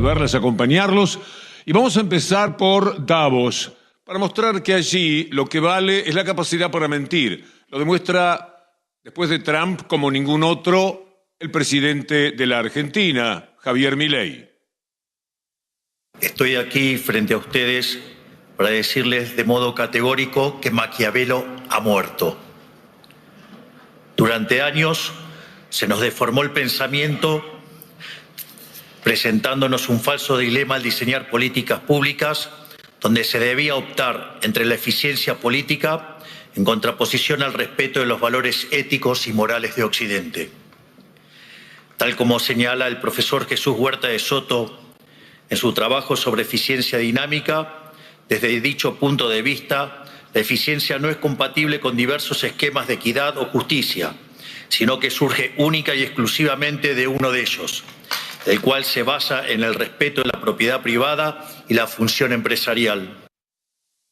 saludarles, acompañarlos. Y vamos a empezar por Davos, para mostrar que allí lo que vale es la capacidad para mentir. Lo demuestra, después de Trump, como ningún otro, el presidente de la Argentina, Javier Milei. Estoy aquí frente a ustedes para decirles de modo categórico que Maquiavelo ha muerto. Durante años se nos deformó el pensamiento presentándonos un falso dilema al diseñar políticas públicas donde se debía optar entre la eficiencia política en contraposición al respeto de los valores éticos y morales de Occidente. Tal como señala el profesor Jesús Huerta de Soto en su trabajo sobre eficiencia dinámica, desde dicho punto de vista, la eficiencia no es compatible con diversos esquemas de equidad o justicia, sino que surge única y exclusivamente de uno de ellos, el cual se basa en el respeto de la propiedad privada y la función empresarial.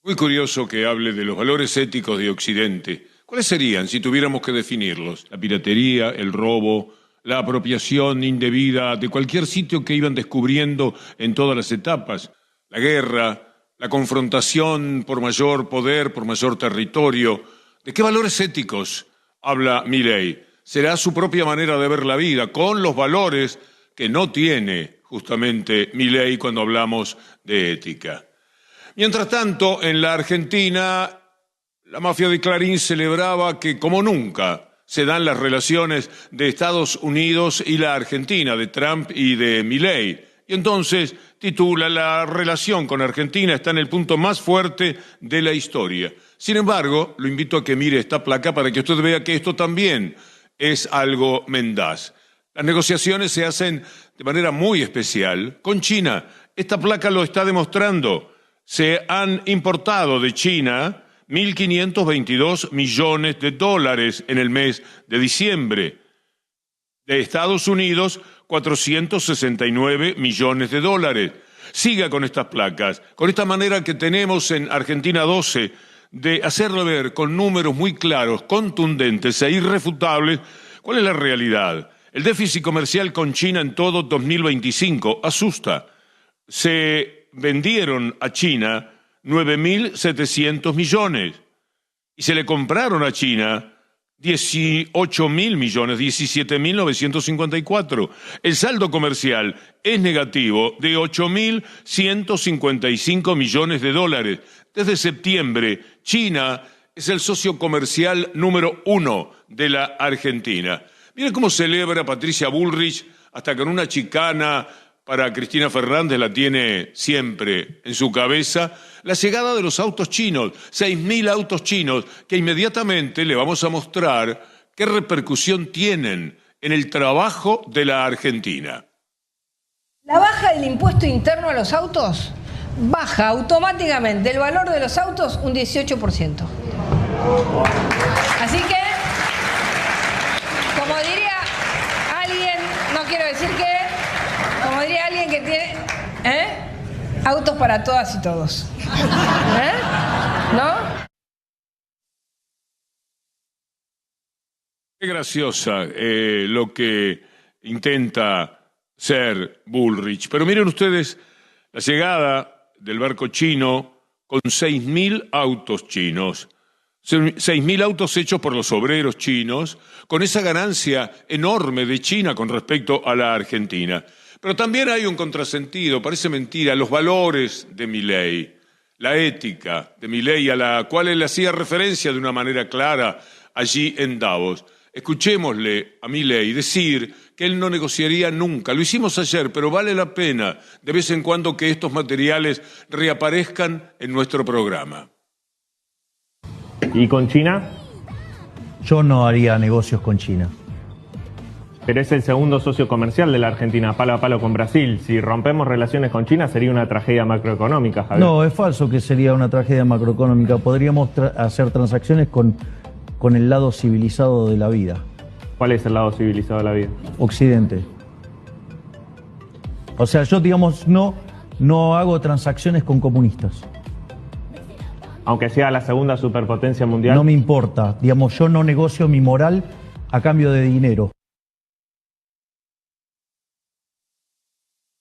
Muy curioso que hable de los valores éticos de Occidente. ¿Cuáles serían si tuviéramos que definirlos? La piratería, el robo, la apropiación indebida de cualquier sitio que iban descubriendo en todas las etapas, la guerra, la confrontación por mayor poder, por mayor territorio. ¿De qué valores éticos habla Milei? Será su propia manera de ver la vida, con los valores que no tiene justamente Milei cuando hablamos de ética. Mientras tanto, en la Argentina, la mafia de Clarín celebraba que, como nunca, se dan las relaciones de Estados Unidos y la Argentina, de Trump y de Milei. Y entonces titula: la relación con Argentina está en el punto más fuerte de la historia. Sin embargo, lo invito a que mire esta placa para que usted vea que esto también es algo mendaz. Las negociaciones se hacen de manera muy especial con China. Esta placa lo está demostrando. Se han importado de China 1.522 millones de dólares en el mes de diciembre. De Estados Unidos, 469 millones de dólares. Siga con estas placas, con esta manera que tenemos en Argentina 12 de hacerlo ver con números muy claros, contundentes e irrefutables cuál es la realidad. El déficit comercial con China en todo 2025 asusta. Se vendieron a China 9.700 millones y se le compraron a China 18.000 millones, 17.954. El saldo comercial es negativo de 8.155 millones de dólares. Desde septiembre, China es el socio comercial número 1 de la Argentina. Miren cómo celebra Patricia Bullrich, hasta con una chicana para Cristina Fernández la tiene siempre en su cabeza, la llegada de los autos chinos, 6.000 autos chinos, que inmediatamente le vamos a mostrar qué repercusión tienen en el trabajo de la Argentina. La baja del impuesto interno a los autos baja automáticamente el valor de los autos un 18%. Así que, como diría alguien, no quiero decir qué, como diría alguien que tiene autos para todas y todos. ¿No? Qué graciosa lo que intenta ser Bullrich. Pero miren ustedes la llegada del barco chino con 6.000 autos chinos. 6.000 autos hechos por los obreros chinos, con esa ganancia enorme de China con respecto a la Argentina. Pero también hay un contrasentido, parece mentira, los valores de Milei, la ética de Milei, a la cual él hacía referencia de una manera clara allí en Davos. Escuchémosle a Milei decir que él no negociaría nunca. Lo hicimos ayer, pero vale la pena de vez en cuando que estos materiales reaparezcan en nuestro programa. ¿Y con China? Yo no haría negocios con China. Pero es el segundo socio comercial de la Argentina, palo a palo con Brasil. Si rompemos relaciones con China sería una tragedia macroeconómica, Javier. No, es falso que sería una tragedia macroeconómica. Podríamos hacer transacciones con el lado civilizado de la vida. ¿Cuál es el lado civilizado de la vida? Occidente. O sea, yo, digamos, no hago transacciones con comunistas. Aunque sea la segunda superpotencia mundial. No me importa. Digamos, yo no negocio mi moral a cambio de dinero.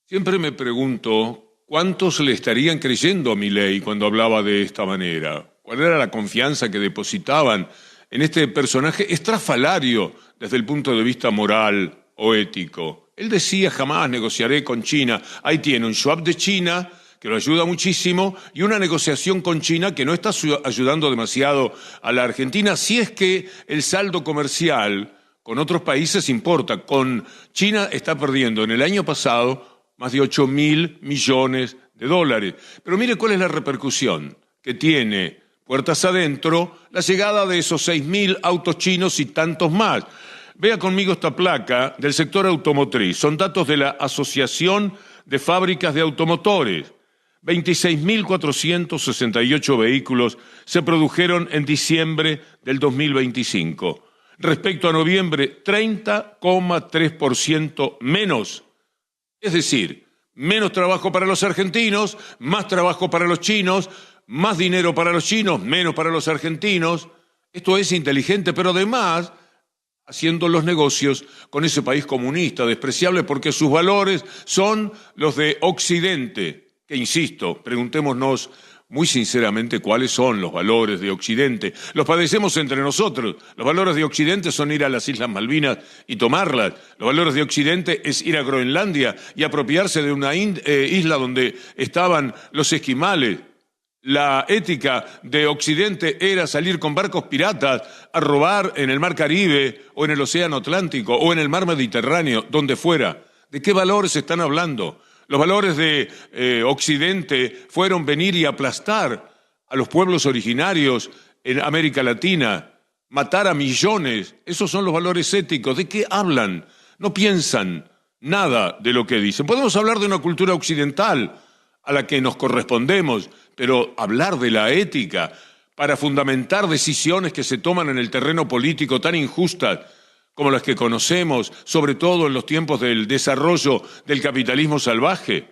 Siempre me pregunto cuántos le estarían creyendo a Milei cuando hablaba de esta manera. ¿Cuál era la confianza que depositaban en este personaje estrafalario desde el punto de vista moral o ético? Él decía: jamás negociaré con China. Ahí tiene un swap de China que lo ayuda muchísimo y una negociación con China que no está ayudando demasiado a la Argentina, si es que el saldo comercial con otros países importa. Con China está perdiendo en el año pasado más de 8.000 millones de dólares. Pero mire cuál es la repercusión que tiene puertas adentro la llegada de esos 6.000 autos chinos y tantos más. Vea conmigo esta placa del sector automotriz. Son datos de la Asociación de Fábricas de Automotores. 26.468 vehículos se produjeron en diciembre del 2025. Respecto a noviembre, 30,3% menos. Es decir, menos trabajo para los argentinos, más trabajo para los chinos, más dinero para los chinos, menos para los argentinos. Esto es inteligente, pero además haciendo los negocios con ese país comunista, despreciable porque sus valores son los de Occidente. Que insisto, preguntémonos muy sinceramente cuáles son los valores de Occidente. Los padecemos entre nosotros. Los valores de Occidente son ir a las Islas Malvinas y tomarlas. Los valores de Occidente es ir a Groenlandia y apropiarse de una isla donde estaban los esquimales. La ética de Occidente era salir con barcos piratas a robar en el Mar Caribe o en el Océano Atlántico o en el Mar Mediterráneo, donde fuera. ¿De qué valores están hablando? Los valores de Occidente fueron venir y aplastar a los pueblos originarios en América Latina, matar a millones. Esos son los valores éticos. ¿De qué hablan? No piensan nada de lo que dicen. Podemos hablar de una cultura occidental a la que nos correspondemos, pero hablar de la ética para fundamentar decisiones que se toman en el terreno político tan injustas como las que conocemos, sobre todo en los tiempos del desarrollo del capitalismo salvaje.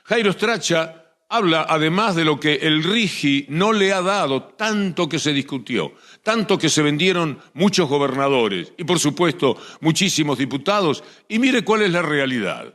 Jairo Stracha habla además de lo que el RIGI no le ha dado, tanto que se discutió, tanto que se vendieron muchos gobernadores y por supuesto muchísimos diputados, y mire cuál es la realidad.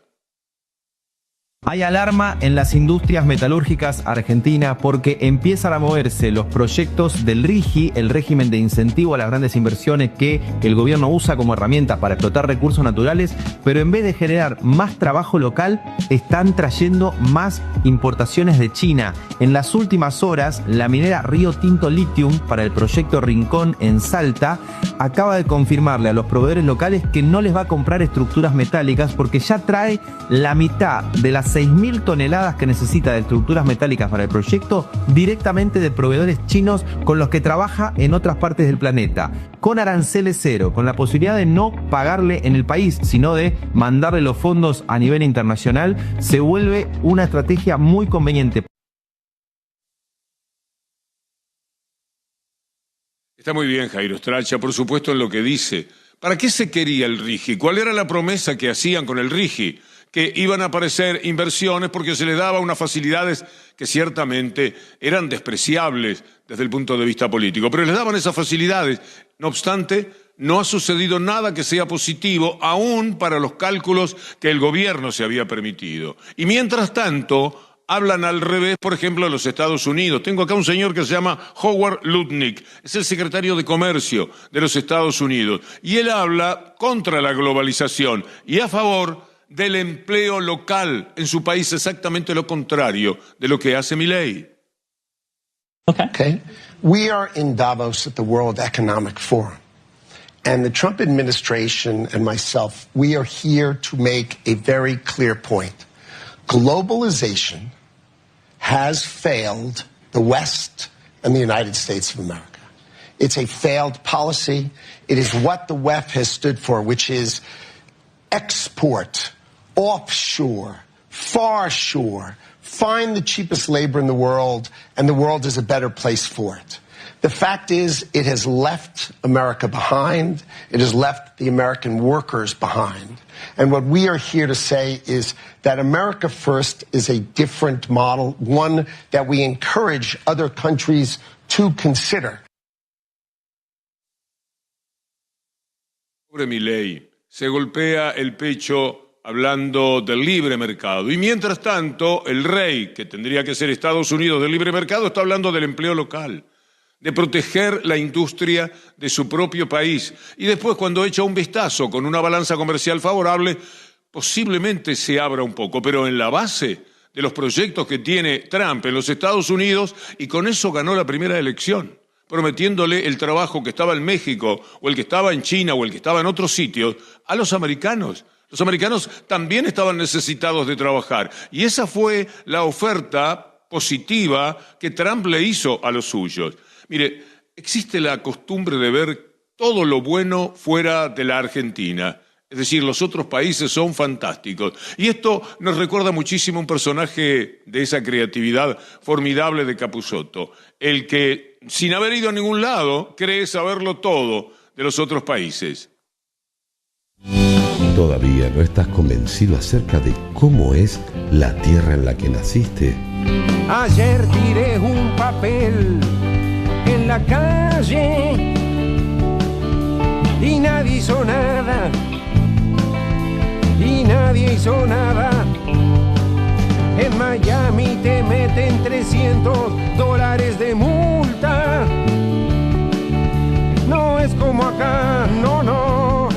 Hay alarma en las industrias metalúrgicas argentinas porque empiezan a moverse los proyectos del RIGI, el régimen de incentivo a las grandes inversiones que el gobierno usa como herramienta para explotar recursos naturales, pero en vez de generar más trabajo local, están trayendo más importaciones de China. En las últimas horas, la minera Río Tinto Lithium para el proyecto Rincón en Salta acaba de confirmarle a los proveedores locales que no les va a comprar estructuras metálicas porque ya trae la mitad de las 6.000 toneladas que necesita de estructuras metálicas para el proyecto directamente de proveedores chinos con los que trabaja en otras partes del planeta, con aranceles cero, con la posibilidad de no pagarle en el país, sino de mandarle los fondos a nivel internacional. Se vuelve una estrategia muy conveniente. Está muy bien, Jairo Stracha, por supuesto, en lo que dice. ¿Para qué se quería el RIGI? ¿Cuál era la promesa que hacían con el RIGI? Que iban a aparecer inversiones porque se les daba unas facilidades que ciertamente eran despreciables desde el punto de vista político, pero les daban esas facilidades. No obstante, no ha sucedido nada que sea positivo, aún para los cálculos que el gobierno se había permitido. Y mientras tanto, hablan al revés, por ejemplo, de los Estados Unidos. Tengo acá un señor que se llama Howard Lutnick, es el secretario de Comercio de los Estados Unidos, y él habla contra la globalización y a favor del empleo local en su país, exactamente lo contrario de lo que hace Milei. Okay. We are in Davos at the World Economic Forum. And the Trump administration and myself, we are here to make a very clear point. Globalization has failed the West and the United States of America. It's a failed policy. It is what the WEF has stood for, which is export, offshore, far shore, find the cheapest labor in the world, and the world is a better place for it. The fact is, it has left America behind. It has left the American workers behind. And what we are here to say is that America First is a different model, one that we encourage other countries to consider. Pobre Milei, se golpea el pecho hablando del libre mercado. Y mientras tanto, el rey, que tendría que ser Estados Unidos del libre mercado, está hablando del empleo local, de proteger la industria de su propio país. Y después, cuando echa un vistazo con una balanza comercial favorable, posiblemente se abra un poco. Pero en la base de los proyectos que tiene Trump en los Estados Unidos, y con eso ganó la primera elección, prometiéndole el trabajo que estaba en México, o el que estaba en China, o el que estaba en otros sitios, a los americanos. Los americanos también estaban necesitados de trabajar. Y esa fue la oferta positiva que Trump le hizo a los suyos. Mire, existe la costumbre de ver todo lo bueno fuera de la Argentina. Es decir, los otros países son fantásticos. Y esto nos recuerda muchísimo un personaje de esa creatividad formidable de Capusotto, el que, sin haber ido a ningún lado, cree saberlo todo de los otros países. ¿Todavía no estás convencido acerca de cómo es la tierra en la que naciste? Ayer tiré un papel en la calle y nadie hizo nada. Y nadie hizo nada. En Miami te meten $300 de multa. No es como acá, no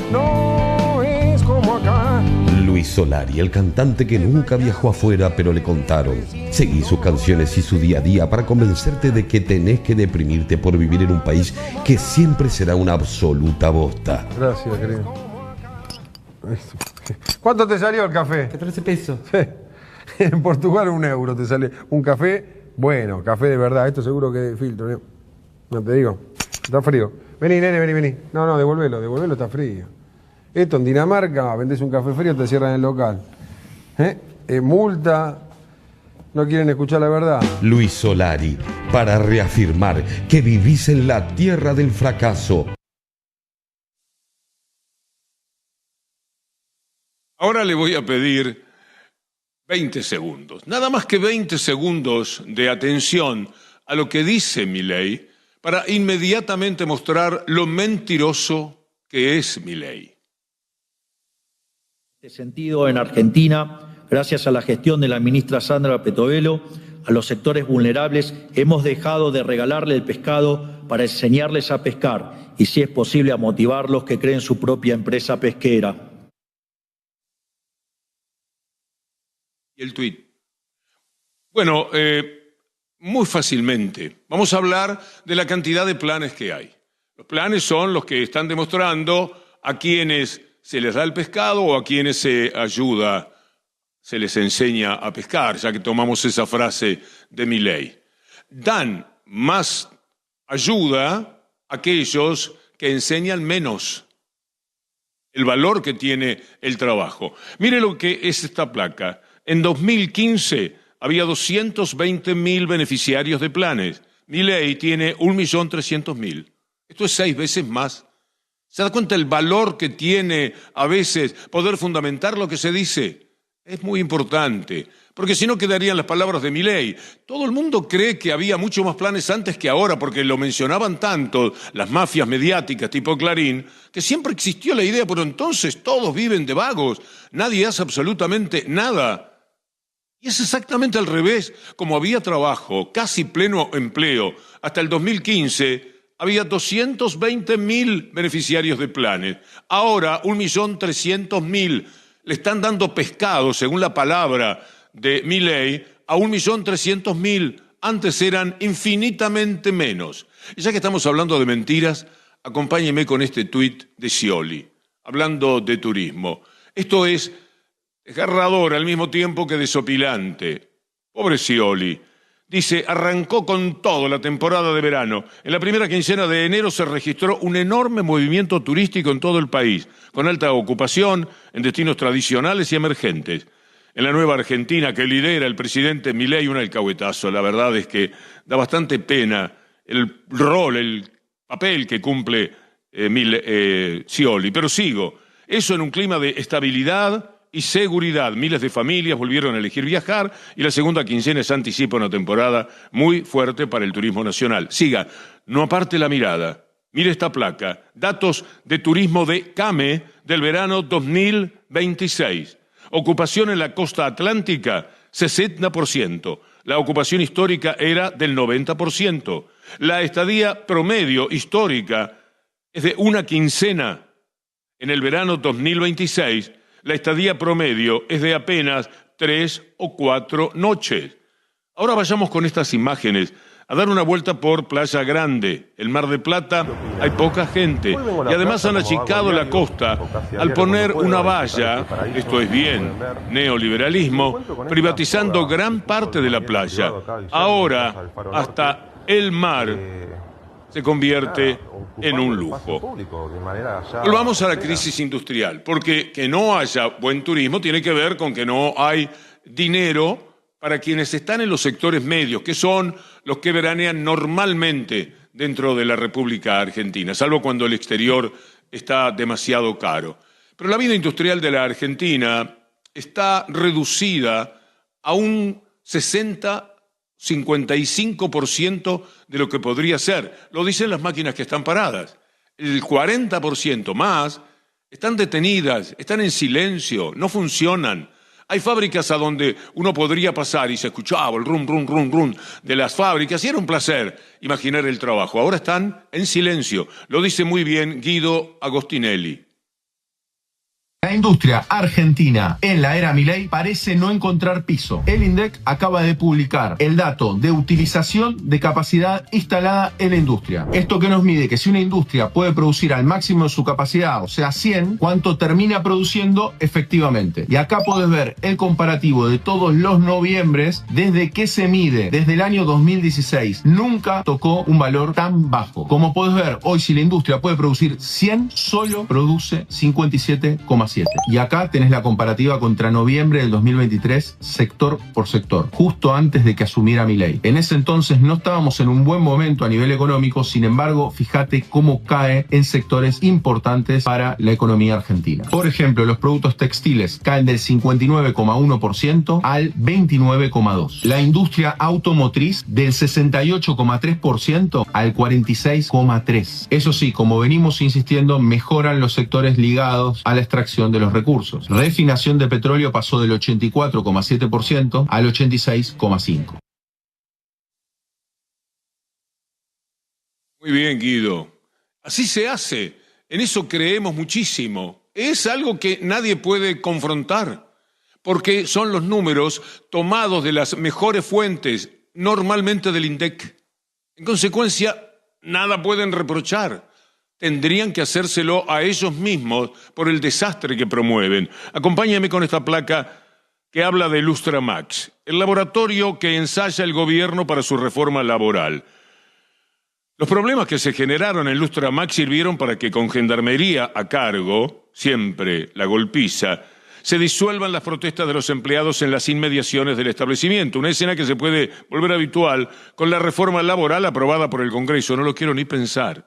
es como acá. Luis Solari, el cantante que nunca viajó afuera, pero le contaron. Seguí sus canciones y su día a día para convencerte de que tenés que deprimirte por vivir en un país que siempre será una absoluta bosta. Gracias, querido. ¿Cuánto te salió el café? 14 pesos. En Portugal €1 te sale un café, bueno, café de verdad. Esto seguro que de filtro, ¿no? No te digo, está frío. Vení, nene, vení. No, devolvelo, está frío. Esto en Dinamarca, vendés un café frío, te cierran el local. Multa, no quieren escuchar la verdad. Luis Solari, para reafirmar que vivís en la tierra del fracaso. Ahora le voy a pedir 20 segundos, nada más que 20 segundos de atención a lo que dice Milei para inmediatamente mostrar lo mentiroso que es Milei. En este sentido, en Argentina, gracias a la gestión de la ministra Sandra Petovelo, a los sectores vulnerables hemos dejado de regalarle el pescado para enseñarles a pescar y, si es posible, a motivarlos que creen su propia empresa pesquera. Y el tuit. Bueno, muy fácilmente. Vamos a hablar de la cantidad de planes que hay. Los planes son los que están demostrando a quienes se les da el pescado o a quienes se ayuda, se les enseña a pescar, ya que tomamos esa frase de Milei. Dan más ayuda a aquellos que enseñan menos el valor que tiene el trabajo. Mire lo que es esta placa. En 2015 había 220.000 beneficiarios de planes. Milei tiene 1.300.000. Esto es 6 veces más. ¿Se da cuenta el valor que tiene a veces poder fundamentar lo que se dice? Es muy importante, porque si no quedarían las palabras de Milei. Todo el mundo cree que había mucho más planes antes que ahora, porque lo mencionaban tanto las mafias mediáticas tipo Clarín, que siempre existió la idea, pero entonces todos viven de vagos, nadie hace absolutamente nada. Y es exactamente al revés. Como había trabajo, casi pleno empleo, hasta el 2015 había 220.000 beneficiarios de planes. Ahora 1.300.000 le están dando pescado, según la palabra de Milei, a 1.300.000. Antes eran infinitamente menos. Y ya que estamos hablando de mentiras, acompáñeme con este tuit de Scioli, hablando de turismo. Esto es desgarrador al mismo tiempo que desopilante. Pobre Scioli. Dice, arrancó con todo la temporada de verano. En la primera quincena de enero se registró un enorme movimiento turístico en todo el país, con alta ocupación en destinos tradicionales y emergentes. En la nueva Argentina que lidera el presidente Milei, un alcahuetazo. La verdad es que da bastante pena el rol, el papel que cumple Scioli. Pero sigo. Eso en un clima de estabilidad y seguridad. Miles de familias volvieron a elegir viajar y la segunda quincena se anticipa una temporada muy fuerte para el turismo nacional. Siga, no aparte la mirada. Mire esta placa. Datos de turismo de CAME del verano 2026. Ocupación en la costa atlántica, 60%. La ocupación histórica era del 90%. La estadía promedio histórica es de una quincena. En el verano 2026, la estadía promedio es de apenas 3 o 4 noches. Ahora vayamos con estas imágenes a dar una vuelta por Playa Grande. El Mar de Plata hay poca gente y además han achicado la costa al poner una valla, esto es bien neoliberalismo, privatizando gran parte de la playa. Ahora hasta el mar se convierte en un lujo. Volvamos a la crisis industrial, porque que no haya buen turismo tiene que ver con que no hay dinero para quienes están en los sectores medios, que son los que veranean normalmente dentro de la República Argentina, salvo cuando el exterior está demasiado caro. Pero la vida industrial de la Argentina está reducida a un 55% de lo que podría ser. Lo dicen las máquinas que están paradas. El 40% más están detenidas, están en silencio, no funcionan. Hay fábricas a donde uno podría pasar y se escuchaba el rum, rum, rum, rum de las fábricas y era un placer imaginar el trabajo. Ahora están en silencio. Lo dice muy bien Guido Agostinelli. La industria argentina en la era Milei parece no encontrar piso. El INDEC acaba de publicar el dato de utilización de capacidad instalada en la industria. Esto que nos mide que si una industria puede producir al máximo de su capacidad, o sea 100, ¿cuánto termina produciendo efectivamente? Y acá podés ver el comparativo de todos los noviembres desde que se mide, desde el año 2016. Nunca tocó un valor tan bajo. Como podés ver, hoy si la industria puede producir 100, solo produce 57,7. Y acá tenés la comparativa contra noviembre del 2023, sector por sector, justo antes de que asumiera Milei. En ese entonces no estábamos en un buen momento a nivel económico, sin embargo, fíjate cómo cae en sectores importantes para la economía argentina. Por ejemplo, los productos textiles caen del 59,1% al 29,2%. La industria automotriz del 68,3% al 46,3%. Eso sí, como venimos insistiendo, mejoran los sectores ligados a la extracción de los recursos. Refinación de petróleo pasó del 84,7% al 86,5%. Muy bien, Guido. Así se hace. En eso creemos muchísimo. Es algo que nadie puede confrontar, porque son los números tomados de las mejores fuentes, normalmente del INDEC. En consecuencia, nada pueden reprochar. Tendrían que hacérselo a ellos mismos por el desastre que promueven. Acompáñame con esta placa que habla de Lustramax, el laboratorio que ensaya el gobierno para su reforma laboral. Los problemas que se generaron en Lustramax sirvieron para que con Gendarmería a cargo, siempre la golpiza, se disuelvan las protestas de los empleados en las inmediaciones del establecimiento. Una escena que se puede volver habitual con la reforma laboral aprobada por el Congreso. No lo quiero ni pensar.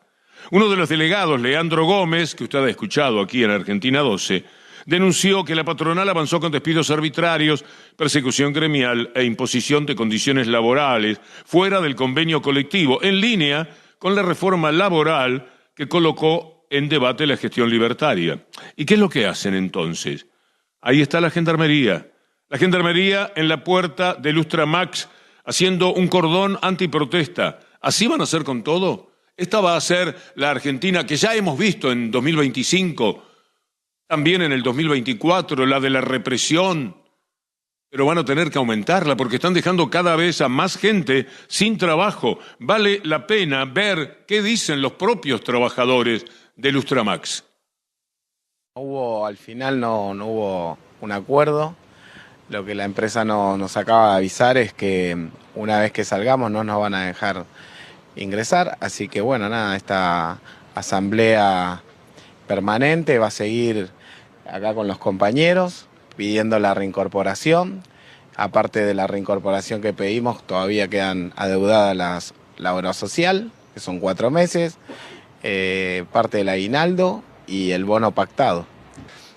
Uno de los delegados, Leandro Gómez, que usted ha escuchado aquí en Argentina 12, denunció que la patronal avanzó con despidos arbitrarios, persecución gremial e imposición de condiciones laborales fuera del convenio colectivo, en línea con la reforma laboral que colocó en debate la gestión libertaria. ¿Y qué es lo que hacen entonces? Ahí está la Gendarmería. La Gendarmería en la puerta de Lustramax haciendo un cordón antiprotesta. ¿Así van a hacer con todo? Esta va a ser la Argentina que ya hemos visto en 2025, también en el 2024, la de la represión, pero van a tener que aumentarla porque están dejando cada vez a más gente sin trabajo. Vale la pena ver qué dicen los propios trabajadores de Lustramax. Al final no hubo un acuerdo. Lo que la empresa nos acaba de avisar es que una vez que salgamos no nos van a dejar ingresar, así que bueno, nada, esta asamblea permanente va a seguir acá con los compañeros pidiendo la reincorporación. Aparte de la reincorporación que pedimos, todavía quedan adeudadas la obra social, que son 4 meses, parte del aguinaldo y el bono pactado.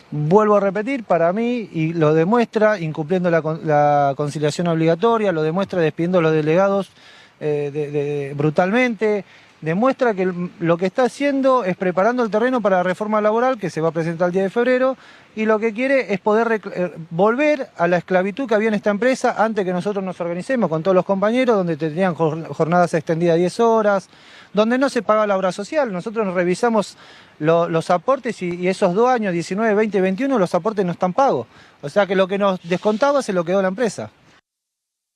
Vuelvo a repetir, para mí, y lo demuestra incumpliendo la conciliación obligatoria, lo demuestra despidiendo a los delegados brutalmente, demuestra que lo que está haciendo es preparando el terreno para la reforma laboral que se va a presentar el 10 de febrero y lo que quiere es poder volver a la esclavitud que había en esta empresa antes que nosotros nos organicemos con todos los compañeros, donde tenían jornadas extendidas 10 horas, donde no se pagaba la obra social. Nosotros nos revisamos los aportes y esos 2 años, 19, 20 y 21, los aportes no están pagos. O sea que lo que nos descontaba se lo quedó la empresa.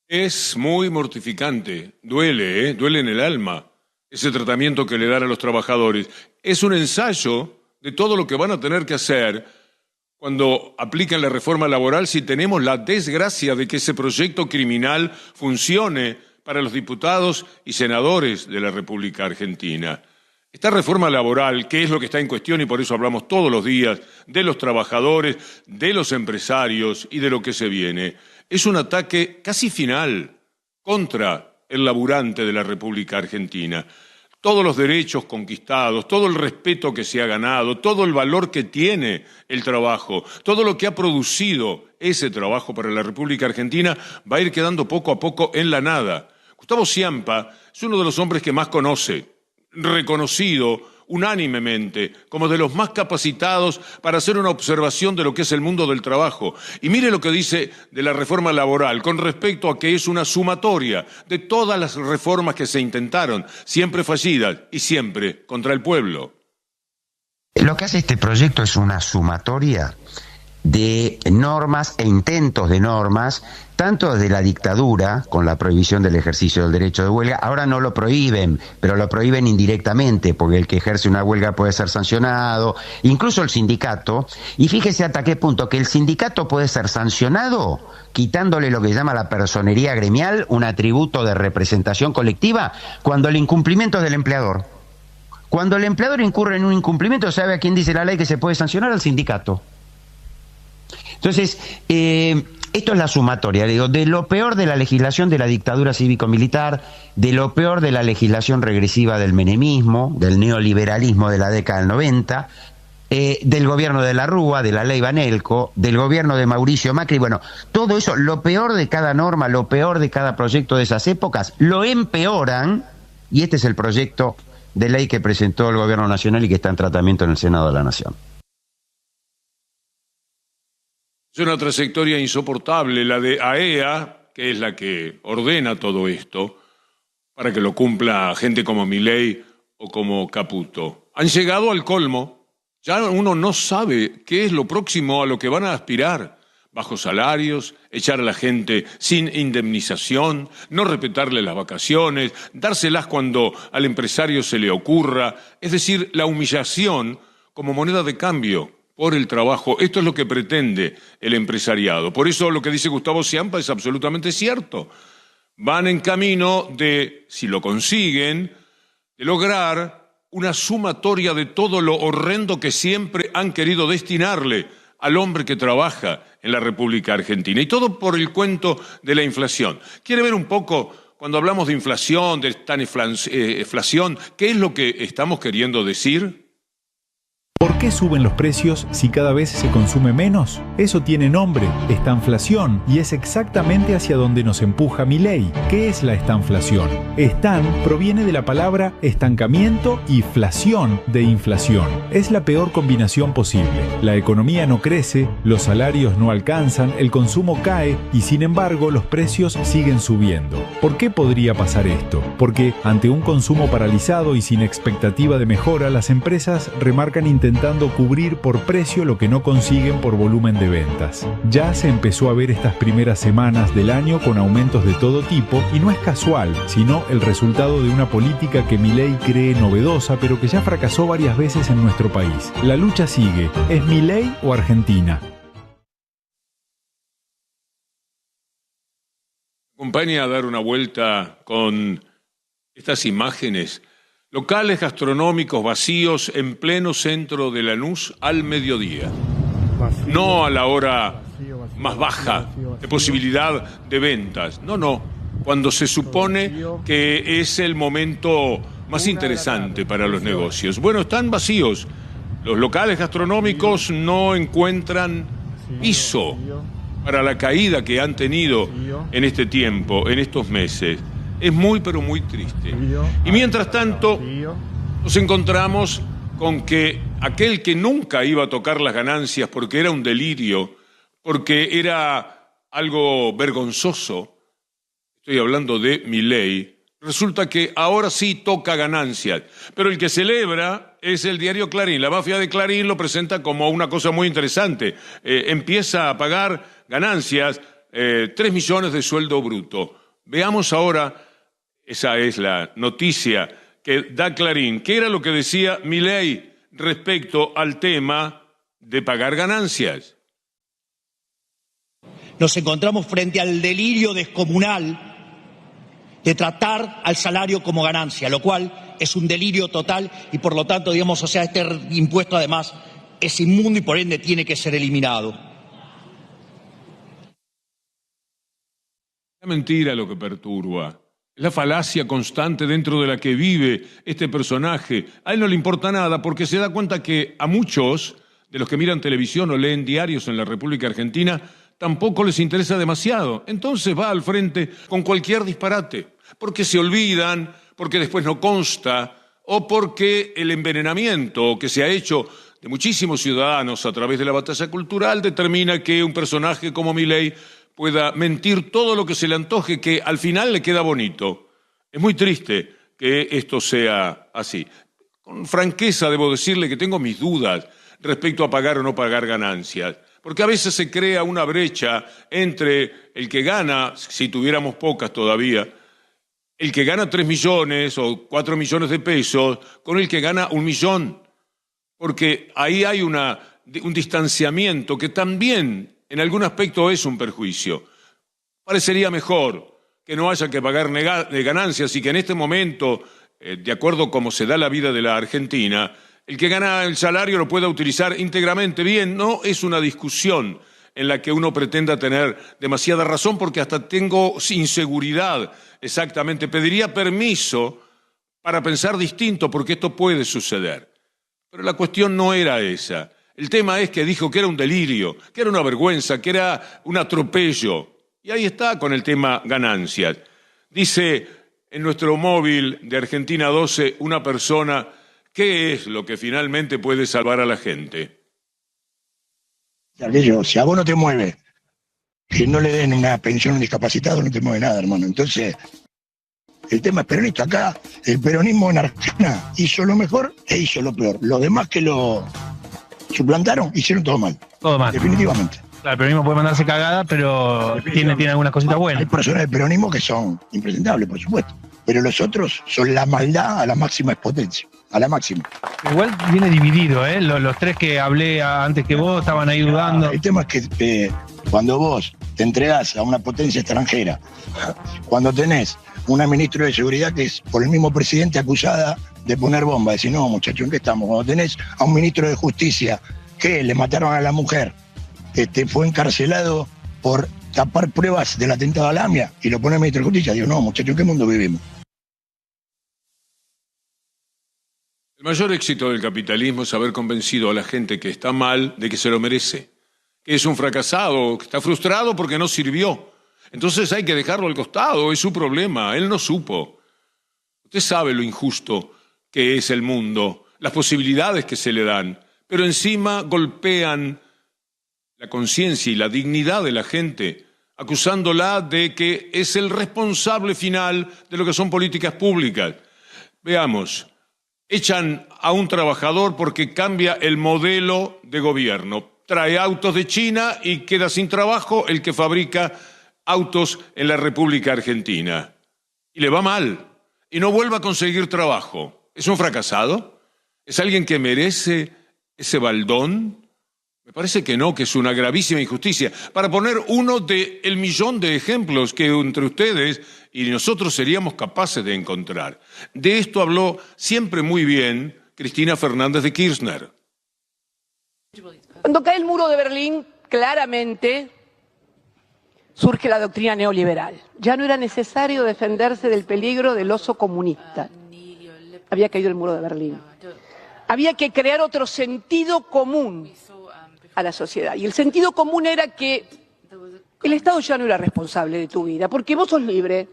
Es muy mortificante, duele, duele en el alma ese tratamiento que le dan a los trabajadores. Es un ensayo de todo lo que van a tener que hacer cuando aplican la reforma laboral si tenemos la desgracia de que ese proyecto criminal funcione para los diputados y senadores de la República Argentina. Esta reforma laboral, que es lo que está en cuestión y por eso hablamos todos los días de los trabajadores, de los empresarios y de lo que se viene, es un ataque casi final contra el laburante de la República Argentina. Todos los derechos conquistados, todo el respeto que se ha ganado, todo el valor que tiene el trabajo, todo lo que ha producido ese trabajo para la República Argentina va a ir quedando poco a poco en la nada. Gustavo Sciampa es uno de los hombres que más conoce, reconocido unánimemente como de los más capacitados para hacer una observación de lo que es el mundo del trabajo. Y mire lo que dice de la reforma laboral con respecto a que es una sumatoria de todas las reformas que se intentaron, siempre fallidas y siempre contra el pueblo. Lo que hace este proyecto es una sumatoria de normas e intentos de normas, tanto desde la dictadura, con la prohibición del ejercicio del derecho de huelga, ahora no lo prohíben, pero lo prohíben indirectamente, porque el que ejerce una huelga puede ser sancionado, incluso el sindicato, y fíjese hasta qué punto que el sindicato puede ser sancionado, quitándole lo que se llama la personería gremial, un atributo de representación colectiva, cuando el incumplimiento es del empleador. Cuando el empleador incurre en un incumplimiento, ¿sabe a quién dice la ley que se puede sancionar? Al sindicato. Entonces, esto es la sumatoria, digo, de lo peor de la legislación de la dictadura cívico-militar, de lo peor de la legislación regresiva del menemismo, del neoliberalismo de la década del 90, del gobierno de la Rúa, de la ley Banelco, del gobierno de Mauricio Macri, bueno, todo eso, lo peor de cada norma, lo peor de cada proyecto de esas épocas, lo empeoran, y este es el proyecto de ley que presentó el gobierno nacional y que está en tratamiento en el Senado de la Nación. Es una trayectoria insoportable, la de AEA, que es la que ordena todo esto, para que lo cumpla gente como Milei o como Caputo. Han llegado al colmo, ya uno no sabe qué es lo próximo a lo que van a aspirar. Bajos salarios, echar a la gente sin indemnización, no respetarle las vacaciones, dárselas cuando al empresario se le ocurra, es decir, la humillación como moneda de cambio por el trabajo. Esto es lo que pretende el empresariado. Por eso lo que dice Gustavo Sciampa es absolutamente cierto. Van en camino de, si lo consiguen, de lograr una sumatoria de todo lo horrendo que siempre han querido destinarle al hombre que trabaja en la República Argentina. Y todo por el cuento de la inflación. ¿Quiere ver un poco, cuando hablamos de inflación, de esta inflación, qué es lo que estamos queriendo decir? ¿Por qué suben los precios si cada vez se consume menos? Eso tiene nombre, estanflación, y es exactamente hacia donde nos empuja Milei. ¿Qué es la estanflación? Estan proviene de la palabra estancamiento y flación de inflación. Es la peor combinación posible. La economía no crece, los salarios no alcanzan, el consumo cae y sin embargo los precios siguen subiendo. ¿Por qué podría pasar esto? Porque ante un consumo paralizado y sin expectativa de mejora, las empresas remarcan intentando cubrir por precio lo que no consiguen por volumen de ventas. Ya se empezó a ver estas primeras semanas del año con aumentos de todo tipo y no es casual, sino el resultado de una política que Milei cree novedosa pero que ya fracasó varias veces en nuestro país. La lucha sigue. ¿Es Milei o Argentina? Acompaña a dar una vuelta con estas imágenes. Locales gastronómicos vacíos en pleno centro de Lanús al mediodía. No a la hora más baja de posibilidad de ventas. No. Cuando se supone que es el momento más interesante para los negocios. Bueno, están vacíos. Los locales gastronómicos no encuentran piso para la caída que han tenido en este tiempo, en estos meses. Es muy, pero muy triste. Y mientras tanto, nos encontramos con que aquel que nunca iba a tocar las ganancias porque era un delirio, porque era algo vergonzoso, estoy hablando de Milei, resulta que ahora sí toca ganancias. Pero el que celebra es el diario Clarín. La mafia de Clarín lo presenta como una cosa muy interesante. Empieza a pagar ganancias, 3 millones de sueldo bruto. Veamos ahora, esa es la noticia que da Clarín. ¿Qué era lo que decía Milei respecto al tema de pagar ganancias? Nos encontramos frente al delirio descomunal de tratar al salario como ganancia, lo cual es un delirio total y por lo tanto, digamos, o sea, este impuesto además es inmundo y por ende tiene que ser eliminado. La mentira lo que perturba. Es la falacia constante dentro de la que vive este personaje. A él no le importa nada porque se da cuenta que a muchos de los que miran televisión o leen diarios en la República Argentina tampoco les interesa demasiado. Entonces va al frente con cualquier disparate, porque se olvidan, porque después no consta, o porque el envenenamiento que se ha hecho de muchísimos ciudadanos a través de la batalla cultural determina que un personaje como Milei pueda mentir todo lo que se le antoje, que al final le queda bonito. Es muy triste que esto sea así. Con franqueza debo decirle que tengo mis dudas respecto a pagar o no pagar ganancias, porque a veces se crea una brecha entre el que gana, si tuviéramos pocas todavía, el que gana 3 millones o 4 millones de pesos, con el que gana 1 millón, porque ahí hay un distanciamiento que también en algún aspecto es un perjuicio. Parecería mejor que no haya que pagar ganancias y que en este momento, de acuerdo a cómo se da la vida de la Argentina, el que gana el salario lo pueda utilizar íntegramente bien. No es una discusión en la que uno pretenda tener demasiada razón, porque hasta tengo inseguridad exactamente. Pediría permiso para pensar distinto, porque esto puede suceder. Pero la cuestión no era esa. El tema es que dijo que era un delirio, que era una vergüenza, que era un atropello. Y ahí está con el tema ganancias. Dice en nuestro móvil de Argentina 12 una persona: ¿qué es lo que finalmente puede salvar a la gente? Si a vos no te mueve que no le den una pensión a un discapacitado, no te mueve nada, hermano. Entonces, el tema es peronista. Acá el peronismo en Argentina hizo lo mejor e hizo lo peor. Los demás que lo suplantaron hicieron todo mal. Todo mal. Definitivamente. Claro, el peronismo puede mandarse cagada, pero tiene algunas cositas buenas. Hay personas del peronismo que son impresentables, por supuesto. Pero los otros son la maldad a la máxima exponencia. A la máxima. Igual viene dividido, ¿eh? Los tres que hablé antes que vos estaban ahí dudando. El tema es que cuando vos te entregás a una potencia extranjera, cuando tenés una ministra de Seguridad que es por el mismo presidente acusada de poner bomba, decir, no, muchachos, ¿en qué estamos? Cuando tenés a un ministro de Justicia que le mataron a la mujer, fue encarcelado por tapar pruebas del atentado a la AMIA y lo pone el ministro de Justicia, digo, no, muchachos, ¿en qué mundo vivimos? El mayor éxito del capitalismo es haber convencido a la gente que está mal de que se lo merece, que es un fracasado, que está frustrado porque no sirvió. Entonces hay que dejarlo al costado, es su problema, él no supo. Usted sabe lo injusto que es el mundo, las posibilidades que se le dan, pero encima golpean la conciencia y la dignidad de la gente, acusándola de que es el responsable final de lo que son políticas públicas. Veamos. Echan a un trabajador porque cambia el modelo de gobierno. Trae autos de China y queda sin trabajo el que fabrica autos en la República Argentina. Y le va mal. Y no vuelve a conseguir trabajo. ¿Es un fracasado? ¿Es alguien que merece ese baldón? Me parece que no, que es una gravísima injusticia. Para poner uno de el millón de ejemplos que entre ustedes y nosotros seríamos capaces de encontrar. De esto habló siempre muy bien Cristina Fernández de Kirchner. Cuando cae el muro de Berlín, claramente surge la doctrina neoliberal. Ya no era necesario defenderse del peligro del oso comunista. Había caído el muro de Berlín. Había que crear otro sentido común a la sociedad. Y el sentido común era que el Estado ya no era responsable de tu vida, porque vos sos libre.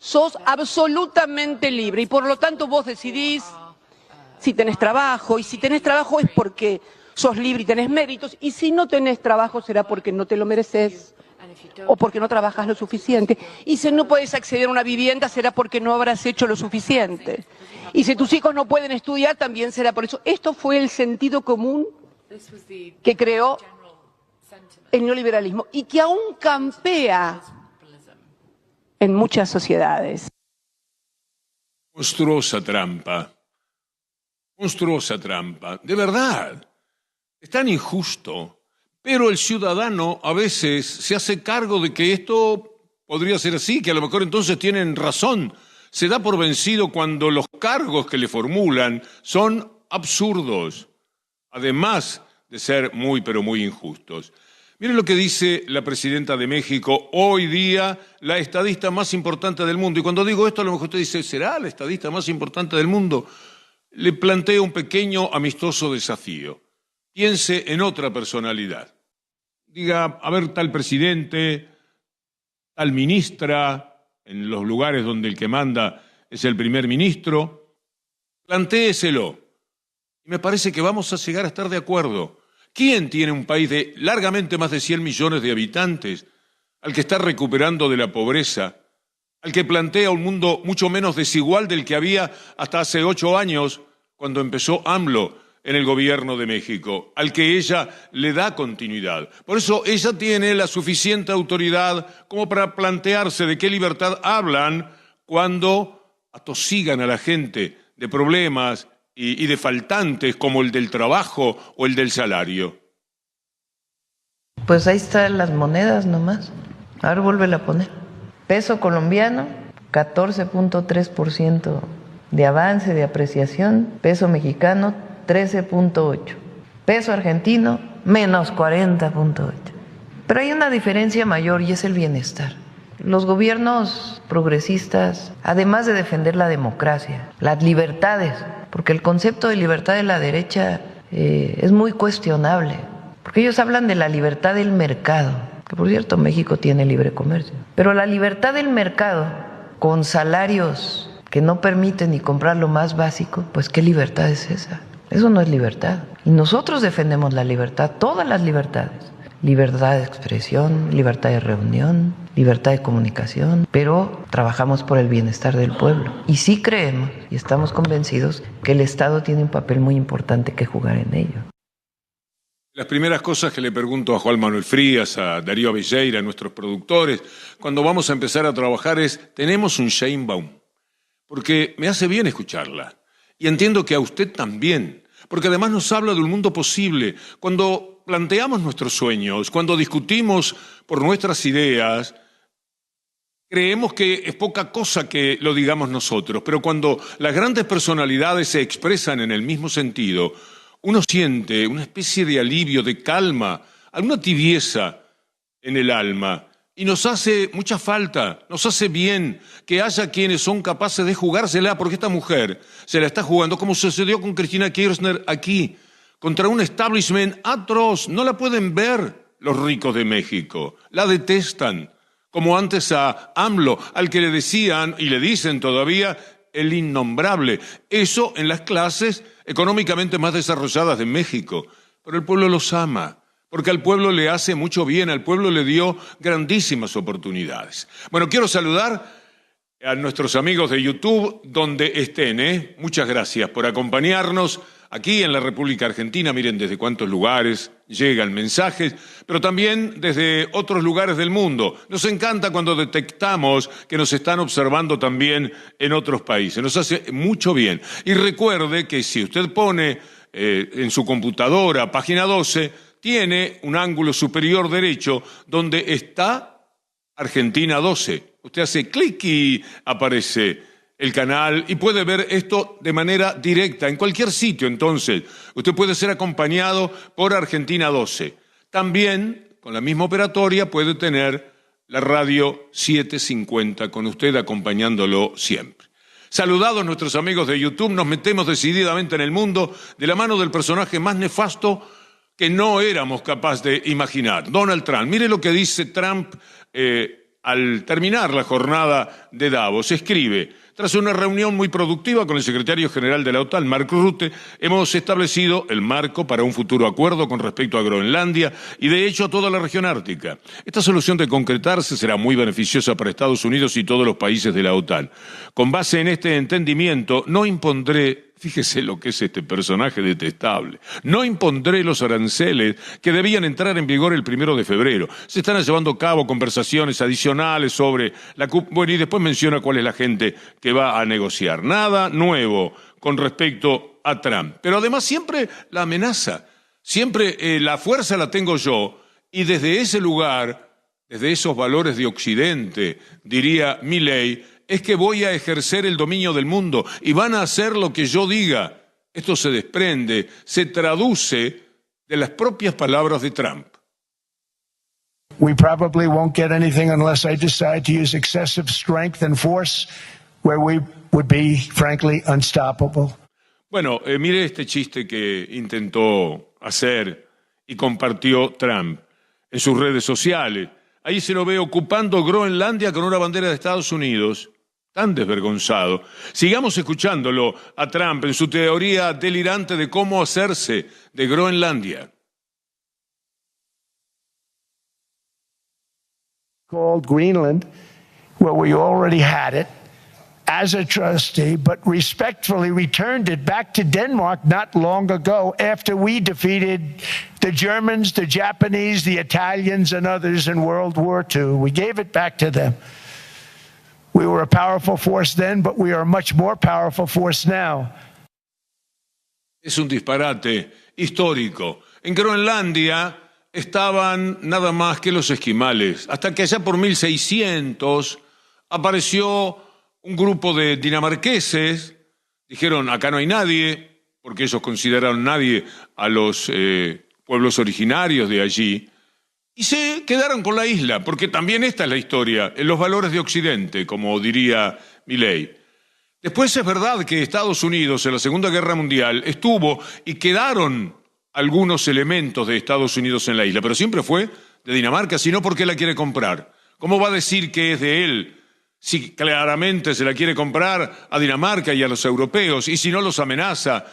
sos absolutamente libre y por lo tanto vos decidís si tenés trabajo, y si tenés trabajo es porque sos libre y tenés méritos, y si no tenés trabajo será porque no te lo mereces o porque no trabajas lo suficiente, y si no puedes acceder a una vivienda será porque no habrás hecho lo suficiente, y si tus hijos no pueden estudiar también será por eso. Esto fue el sentido común que creó el neoliberalismo y que aún campea en muchas sociedades. Monstruosa trampa. Monstruosa trampa. De verdad. Es tan injusto. Pero el ciudadano a veces se hace cargo de que esto podría ser así, que a lo mejor entonces tienen razón. Se da por vencido cuando los cargos que le formulan son absurdos, además de ser muy, pero muy injustos. Miren lo que dice la presidenta de México, hoy día la estadista más importante del mundo. Y cuando digo esto, a lo mejor usted dice, ¿será la estadista más importante del mundo? Le planteo un pequeño amistoso desafío. Piense en otra personalidad. Diga, a ver, tal presidente, tal ministra, en los lugares donde el que manda es el primer ministro. Plantéeselo. Y me parece que vamos a llegar a estar de acuerdo. ¿Quién tiene un país de largamente más de 100 millones de habitantes, al que está recuperando de la pobreza, al que plantea un mundo mucho menos desigual del que había hasta hace 8 años, cuando empezó AMLO en el gobierno de México, al que ella le da continuidad? Por eso ella tiene la suficiente autoridad como para plantearse de qué libertad hablan cuando atosigan a la gente de problemas y de faltantes como el del trabajo o el del salario. Pues ahí están las monedas nomás. Ahora vuélvela a poner. Peso colombiano, 14.3% de avance, de apreciación. Peso mexicano, 13.8. Peso argentino, menos 40.8. Pero hay una diferencia mayor y es el bienestar. Los gobiernos progresistas, además de defender la democracia, las libertades, porque el concepto de libertad de la derecha es muy cuestionable, porque ellos hablan de la libertad del mercado, que por cierto México tiene libre comercio, pero la libertad del mercado con salarios que no permiten ni comprar lo más básico, pues ¿qué libertad es esa? Eso no es libertad. Y nosotros defendemos la libertad, todas las libertades. Libertad de expresión, libertad de reunión, libertad de comunicación, pero trabajamos por el bienestar del pueblo. Y sí creemos y estamos convencidos que el Estado tiene un papel muy importante que jugar en ello. Las primeras cosas que le pregunto a Juan Manuel Frías, a Darío Avelleira, a nuestros productores, cuando vamos a empezar a trabajar es, ¿tenemos un Sheinbaum? Porque me hace bien escucharla. Y entiendo que a usted también, porque además nos habla de un mundo posible. Cuando planteamos nuestros sueños, cuando discutimos por nuestras ideas, creemos que es poca cosa que lo digamos nosotros, pero cuando las grandes personalidades se expresan en el mismo sentido, uno siente una especie de alivio, de calma, alguna tibieza en el alma, y nos hace mucha falta, nos hace bien que haya quienes son capaces de jugársela, porque esta mujer se la está jugando, como sucedió con Cristina Kirchner aquí, contra un establishment atroz. No la pueden ver los ricos de México, la detestan, como antes a AMLO, al que le decían y le dicen todavía el innombrable. Eso en las clases económicamente más desarrolladas de México. Pero el pueblo los ama, porque al pueblo le hace mucho bien, al pueblo le dio grandísimas oportunidades. Bueno, quiero saludar a nuestros amigos de YouTube, donde estén, Muchas gracias por acompañarnos aquí en la República Argentina. Miren desde cuántos lugares llegan mensajes, pero también desde otros lugares del mundo. Nos encanta cuando detectamos que nos están observando también en otros países. Nos hace mucho bien. Y recuerde que si usted pone en su computadora página 12, tiene un ángulo superior derecho donde está Argentina 12. Usted hace clic y aparece el canal y puede ver esto de manera directa en cualquier sitio. Entonces, usted puede ser acompañado por Argentina 12. También, con la misma operatoria, puede tener la radio 750 con usted acompañándolo siempre. Saludados nuestros amigos de YouTube, nos metemos decididamente en el mundo de la mano del personaje más nefasto que no éramos capaces de imaginar, Donald Trump. Mire lo que dice Trump al terminar la jornada de Davos, escribe: tras una reunión muy productiva con el secretario general de la OTAN, Mark Rutte, hemos establecido el marco para un futuro acuerdo con respecto a Groenlandia y, de hecho, a toda la región ártica. Esta solución, de concretarse, será muy beneficiosa para Estados Unidos y todos los países de la OTAN. Con base en este entendimiento, no impondré... Fíjese lo que es este personaje detestable. No impondré los aranceles que debían entrar en vigor el 1 de febrero. Se están llevando a cabo conversaciones adicionales sobre la CUP. Bueno, y después menciona cuál es la gente que va a negociar. Nada nuevo con respecto a Trump. Pero además siempre la amenaza. Siempre la fuerza la tengo yo. Y desde ese lugar, desde esos valores de Occidente, diría Milei, es que voy a ejercer el dominio del mundo y van a hacer lo que yo diga. Esto se desprende, se traduce de las propias palabras de Trump. We probably won't get anything unless I decide to use excessive strength and force where we would be, frankly, unstoppable. Bueno, mire este chiste que intentó hacer y compartió Trump en sus redes sociales. Ahí se lo ve ocupando Groenlandia con una bandera de Estados Unidos. Tan desvergonzado. Sigamos escuchándolo a Trump en su teoría delirante de cómo hacerse de Groenlandia. Called Greenland, where we already had it, as a trustee, but respectfully returned it back to Denmark not long ago after we defeated the Germans, the Japanese, the Italians, and others in World War II. We gave it back to them. We were a powerful force then, but we are a much more powerful force now. Es un disparate histórico. En Groenlandia estaban nada más que los esquimales, hasta que allá por 1600 apareció un grupo de dinamarqueses. Dijeron, acá no hay nadie, porque ellos consideraron nadie a los pueblos originarios de allí. Y se quedaron con la isla, porque también esta es la historia, en los valores de Occidente, como diría Milei. Después es verdad que Estados Unidos en la Segunda Guerra Mundial estuvo y quedaron algunos elementos de Estados Unidos en la isla, pero siempre fue de Dinamarca, sino porque la quiere comprar. ¿Cómo va a decir que es de él si claramente se la quiere comprar a Dinamarca y a los europeos, y si no los amenaza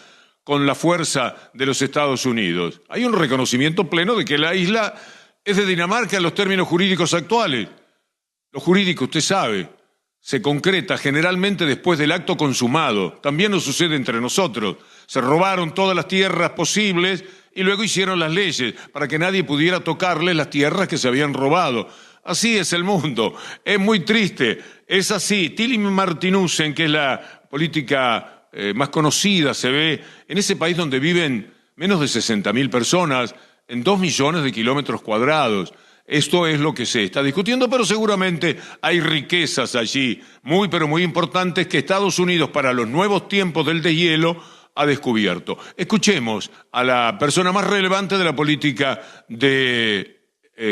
con la fuerza de los Estados Unidos? Hay un reconocimiento pleno de que la isla es de Dinamarca en los términos jurídicos actuales. Lo jurídico, usted sabe, se concreta generalmente después del acto consumado. También nos sucede entre nosotros. Se robaron todas las tierras posibles y luego hicieron las leyes para que nadie pudiera tocarle las tierras que se habían robado. Así es el mundo. Es muy triste. Es así. Tilly Martinussen, que es la política más conocida, se ve en ese país donde viven menos de 60.000 personas, en 2 millones de kilómetros cuadrados. Esto es lo que se está discutiendo, pero seguramente hay riquezas allí, muy pero muy importantes, que Estados Unidos, para los nuevos tiempos del deshielo, ha descubierto. Escuchemos a la persona más relevante de la política de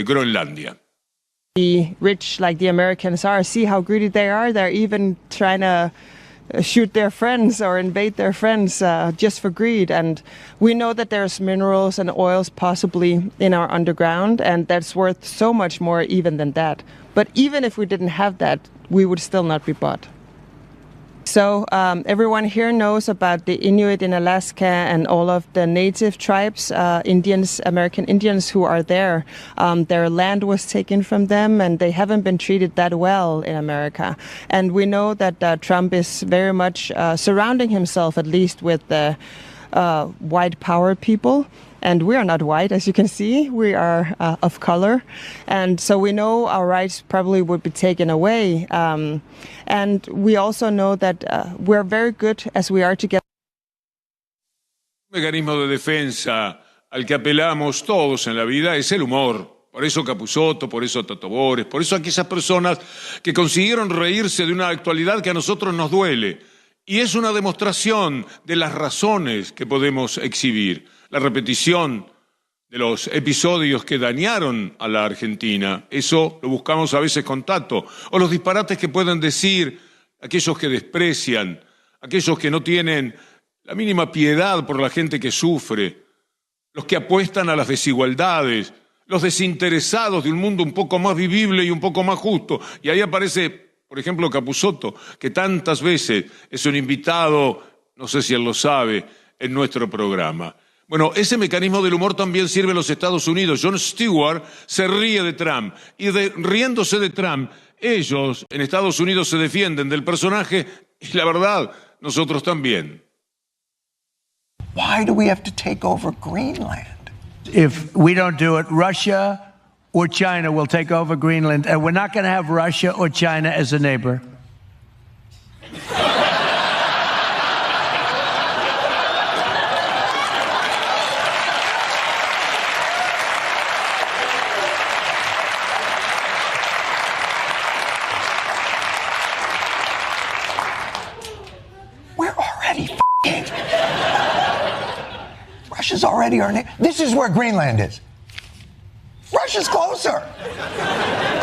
Groenlandia. Be rich like the Americans are, see how greedy they are. They're even trying to shoot their friends or invade their friends just for greed. And we know that there's minerals and oils possibly in our underground, and that's worth so much more even than that. But even if we didn't have that, we would still not be bought. So everyone here knows about the Inuit in Alaska and all of the native tribes, Indians, American Indians who are there. Their land was taken from them and they haven't been treated that well in America. And we know that Trump is very much surrounding himself, at least with the white power people. And we are not white, as you can see. We are of color. And so we know our rights probably would be taken away. And we also know that we're very good as we are together. Un mecanismo de defensa al que apelamos todos en la vida es el humor. Por eso Capusotto, por eso Tato Bores, por eso aquellas personas que consiguieron reírse de una actualidad que a nosotros nos duele. Y es una demostración de las razones que podemos exhibir. La repetición de los episodios que dañaron a la Argentina, eso lo buscamos a veces con Tato, o los disparates que pueden decir aquellos que desprecian, aquellos que no tienen la mínima piedad por la gente que sufre, los que apuestan a las desigualdades, los desinteresados de un mundo un poco más vivible y un poco más justo. Y ahí aparece, por ejemplo, Capusotto, que tantas veces es un invitado, no sé si él lo sabe, en nuestro programa. Bueno, ese mecanismo del humor también sirve en los Estados Unidos. Jon Stewart se ríe de Trump y riéndose de Trump, ellos en Estados Unidos se defienden del personaje y la verdad, nosotros también. Why do we have to take over Greenland? If we don't do it, Russia or China will take over Greenland, and we're not going to have Russia or China as a neighbor. Russia's already our neighbor. This is where Greenland is. Russia's closer.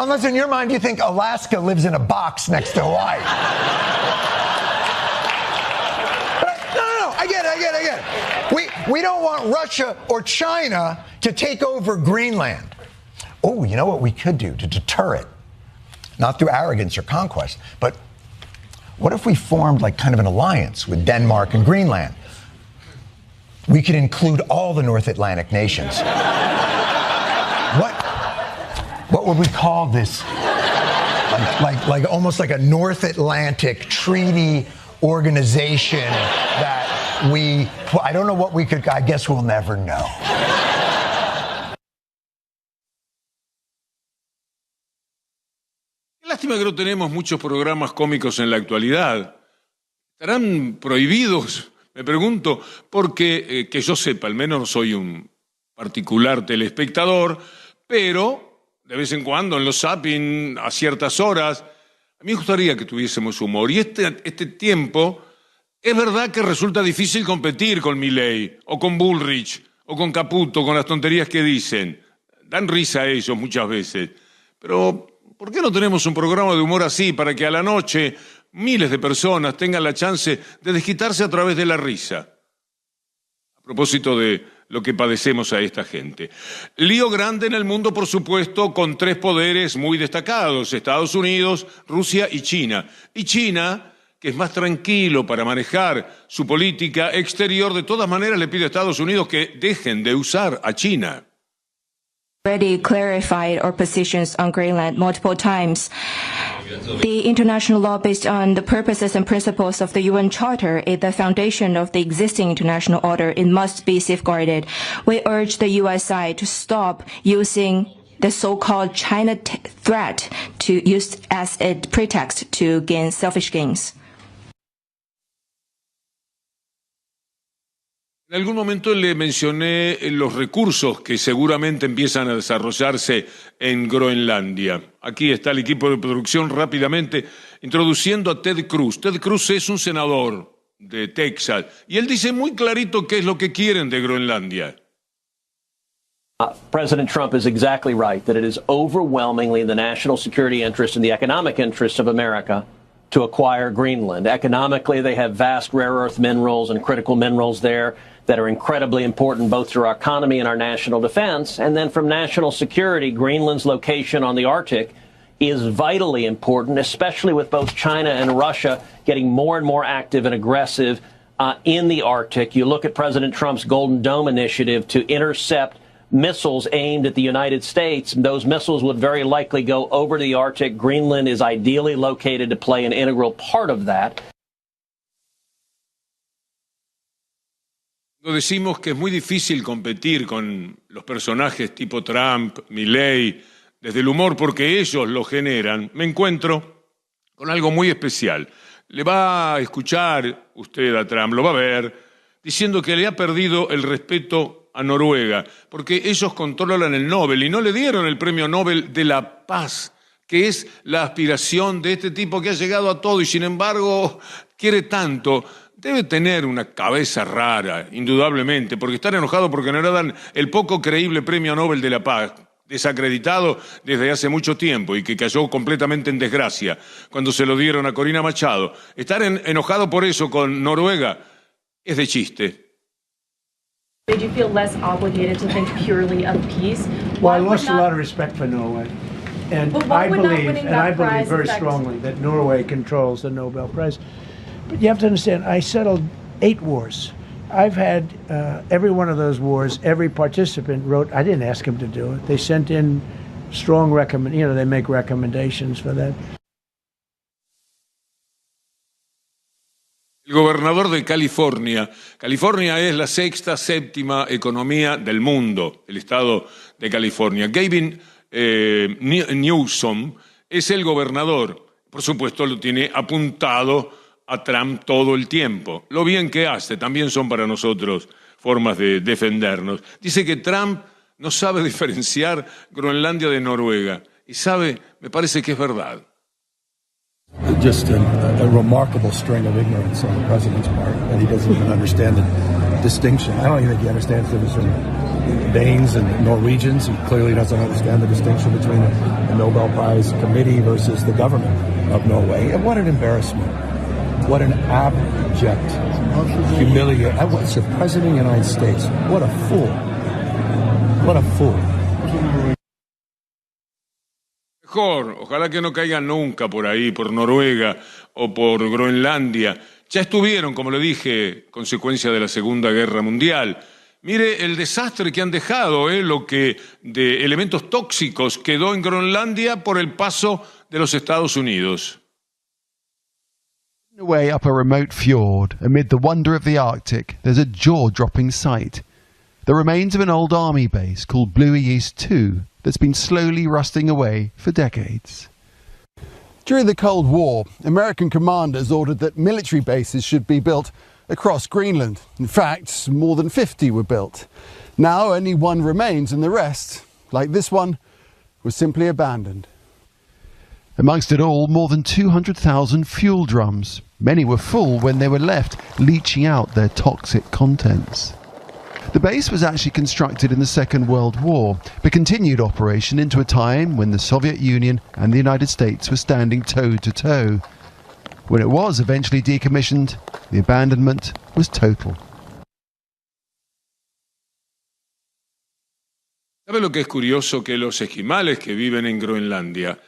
Unless in your mind you think Alaska lives in a box next to Hawaii. No, I get it. We don't want Russia or China to take over Greenland. Oh, you know what we could do to deter it? Not through arrogance or conquest, but what if we formed like kind of an alliance with Denmark and Greenland? We could include all the North Atlantic nations. What would we call this? Like almost like a North Atlantic treaty organization that I don't know what we could, I guess we'll never know. Qué lástima que no tenemos muchos programas cómicos en la actualidad. ¿Estarán prohibidos? Me pregunto, porque que yo sepa, al menos no soy un particular telespectador, pero de vez en cuando en los zapping, a ciertas horas, a mí me gustaría que tuviésemos humor. Y este tiempo, es verdad que resulta difícil competir con Milei, o con Bullrich, o con Caputo, con las tonterías que dicen. Dan risa a ellos muchas veces. Pero, ¿por qué no tenemos un programa de humor así para que a la noche miles de personas tengan la chance de desquitarse a través de la risa? A propósito de lo que padecemos a esta gente. Lío grande en el mundo, por supuesto, con tres poderes muy destacados: Estados Unidos, Rusia y China. Y China, que es más tranquilo para manejar su política exterior, de todas maneras le pide a Estados Unidos que dejen de usar a China. Already clarified our positions on Greenland multiple times. The international law based on the purposes and principles of the UN Charter is the foundation of the existing international order. It must be safeguarded. We urge the US side to stop using the so-called China threat to use as a pretext to gain selfish gains. En algún momento le mencioné los recursos que seguramente empiezan a desarrollarse en Groenlandia. Aquí está el equipo de producción rápidamente introduciendo a Ted Cruz. Ted Cruz es un senador de Texas y él dice muy clarito qué es lo que quieren de Groenlandia. President Trump is exactly right that it is overwhelmingly in the national security interest and the economic interest of America to acquire Greenland. Economically, they have vast rare earth minerals and critical minerals there that are incredibly important both to our economy and our national defense. And then from national security, Greenland's location on the Arctic is vitally important, especially with both China and Russia getting more and more active and aggressive in the Arctic. You look at President Trump's Golden Dome initiative to intercept missiles aimed at the United States. Those missiles would very likely go over to the Arctic. Greenland is ideally located to play an integral part of that. Decimos que es muy difícil competir con los personajes tipo Trump, Milei, desde el humor porque ellos lo generan. Me encuentro con algo muy especial. Le va a escuchar usted a Trump, lo va a ver, diciendo que le ha perdido el respeto a Noruega, porque ellos controlan el Nobel y no le dieron el premio Nobel de la Paz, que es la aspiración de este tipo que ha llegado a todo y sin embargo quiere tanto. Debe tener una cabeza rara, indudablemente, porque están enojados porque no le dan el poco creíble premio Nobel de la Paz, desacreditado desde hace mucho tiempo y que cayó completamente en desgracia cuando se lo dieron a Corina Machado. Estar enojado por eso con Noruega es de chiste. Did you feel less obligated to think purely of peace Well, I lost a lot of respect for Norway. And I believe very strongly that Norway controls the Nobel Prize. But you have to understand, I settled 8 wars. I've had every one of those wars, every participant wrote, I didn't ask them to do it. They sent in strong they make recommendations for that. El gobernador de California. California es la 6ª, 7ª economía del mundo, el estado de California. Gavin Newsom es el gobernador. Por supuesto, lo tiene apuntado a Trump todo el tiempo. Lo bien que hace, también son para nosotros formas de defendernos. Dice que Trump no sabe diferenciar Groenlandia de Noruega. Y sabe, me parece que es verdad. Just a remarkable string of ignorance on the president's part, that he doesn't even understand the distinction. I don't even think he understands the difference between Danes and Norwegians. He clearly doesn't understand the distinction between the Nobel Prize committee versus the government of Norway. And what an embarrassment. What an abject, humiliating. It's the President of the United States. What a fool. What a fool. Mejor, ojalá que no caigan nunca por ahí, por Noruega o por Groenlandia. Ya estuvieron, como le dije, consecuencia de la Segunda Guerra Mundial. Mire el desastre que han dejado, lo que de elementos tóxicos quedó en Groenlandia por el paso de los Estados Unidos. Away up a remote fjord, amid the wonder of the Arctic, there's a jaw-dropping sight. The remains of an old army base called Bluie East 2 that's been slowly rusting away for decades. During the Cold War, American commanders ordered that military bases should be built across Greenland. In fact, more than 50 were built. Now only one remains, and the rest, like this one, was simply abandoned. Amongst it all, more than 200,000 fuel drums. Many were full when they were left, leaching out their toxic contents. The base was actually constructed in the Second World War, but continued operation into a time when the Soviet Union and the United States were standing toe-to-toe. When it was eventually decommissioned, the abandonment was total. ¿Sabe lo que es curioso? Que los esquimales que viven en Groenlandia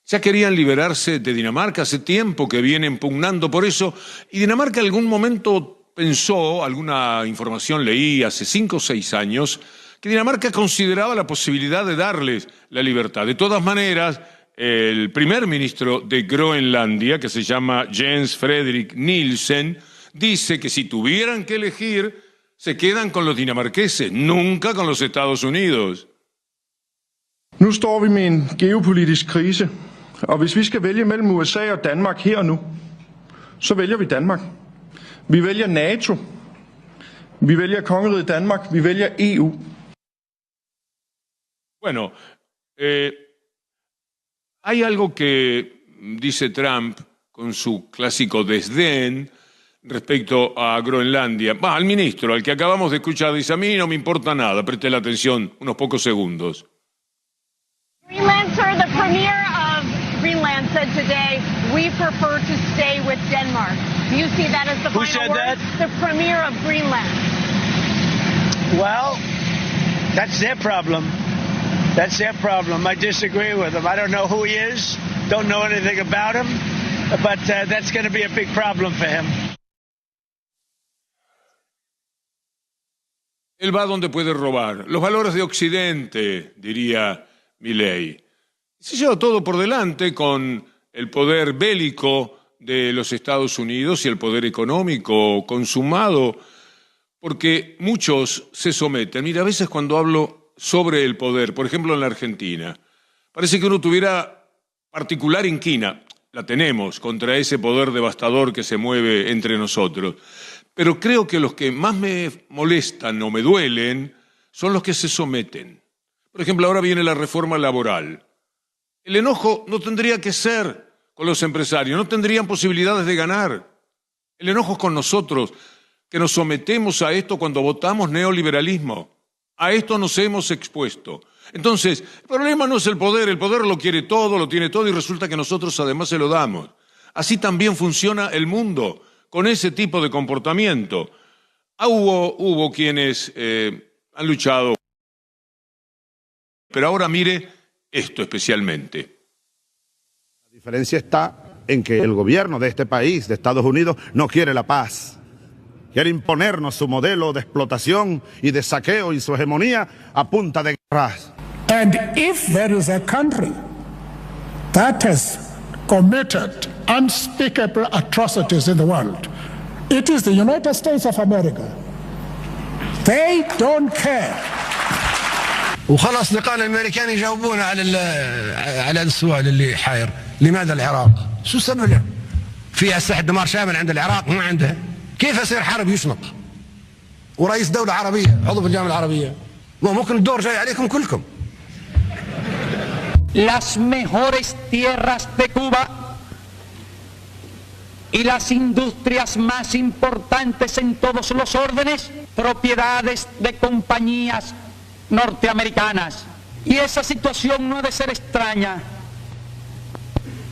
ya querían liberarse de Dinamarca, hace tiempo que vienen pugnando por eso, y Dinamarca en algún momento pensó, alguna información leí hace 5 o 6 años, que Dinamarca consideraba la posibilidad de darles la libertad. De todas maneras, el primer ministro de Groenlandia, que se llama Jens Frederik Nielsen, dice que si tuvieran que elegir, se quedan con los dinamarqueses, nunca con los Estados Unidos. Nu står vi med en geopolitisk krise, og hvis vi skal vælge mellem USA og Danmark her og nu, så vælger vi Danmark. Vi vælger NATO, vi vælger Kongeriget Danmark, vi vælger EU. Bueno, hay algo que dice Trump con su clásico desdén respecto a Groenlandia. Al ministro, al que acabamos de escuchar, dice: a mí no me importa nada, preste la atención unos pocos segundos. Greenland, sir, the premier of Greenland said today, we prefer to stay with Denmark. Do you see that as the final word? The premier of Greenland. Well, that's their problem. That's their problem. I disagree with them. I don't know who he is, don't know anything about him, but that's going to be a big problem for him. Él va donde puede robar. Los valores de Occidente, diría Milei. Se lleva todo por delante con el poder bélico de los Estados Unidos y el poder económico consumado, porque muchos se someten. Mira, a veces cuando hablo sobre el poder, por ejemplo en la Argentina, parece que uno tuviera particular inquina, la tenemos, contra ese poder devastador que se mueve entre nosotros. Pero creo que los que más me molestan o me duelen son los que se someten. Por ejemplo, ahora viene la reforma laboral. El enojo no tendría que ser con los empresarios, no tendrían posibilidades de ganar. El enojo es con nosotros, que nos sometemos a esto cuando votamos neoliberalismo. A esto nos hemos expuesto. Entonces, el problema no es el poder lo quiere todo, lo tiene todo y resulta que nosotros además se lo damos. Así también funciona el mundo, con ese tipo de comportamiento. Hubo quienes han luchado Pero ahora mire esto especialmente. La diferencia está en que el gobierno de este país, de Estados Unidos, no quiere la paz. Quiere imponernos su modelo de explotación y de saqueo y su hegemonía a punta de guerras. And if there is a country that has committed unspeakable atrocities in the world, it is the United States of America. They don't care. وخلاص أصدقائنا الأمريكان يجاوبون على السؤال اللي حاير، لماذا العراق؟ شو السبب؟ في أسلحة دمار شامل عند العراق ما عنده. كيف يصير حرب يشنق؟ ورئيس دولة عربية عضو في الجامعة العربية، وممكن الدور جاي عليكم كلكم. Las mejores tierras de Cuba y las industrias más importantes en todos los órdenes, propiedades de compañías norteamericanas. Y esa situación no ha de ser extraña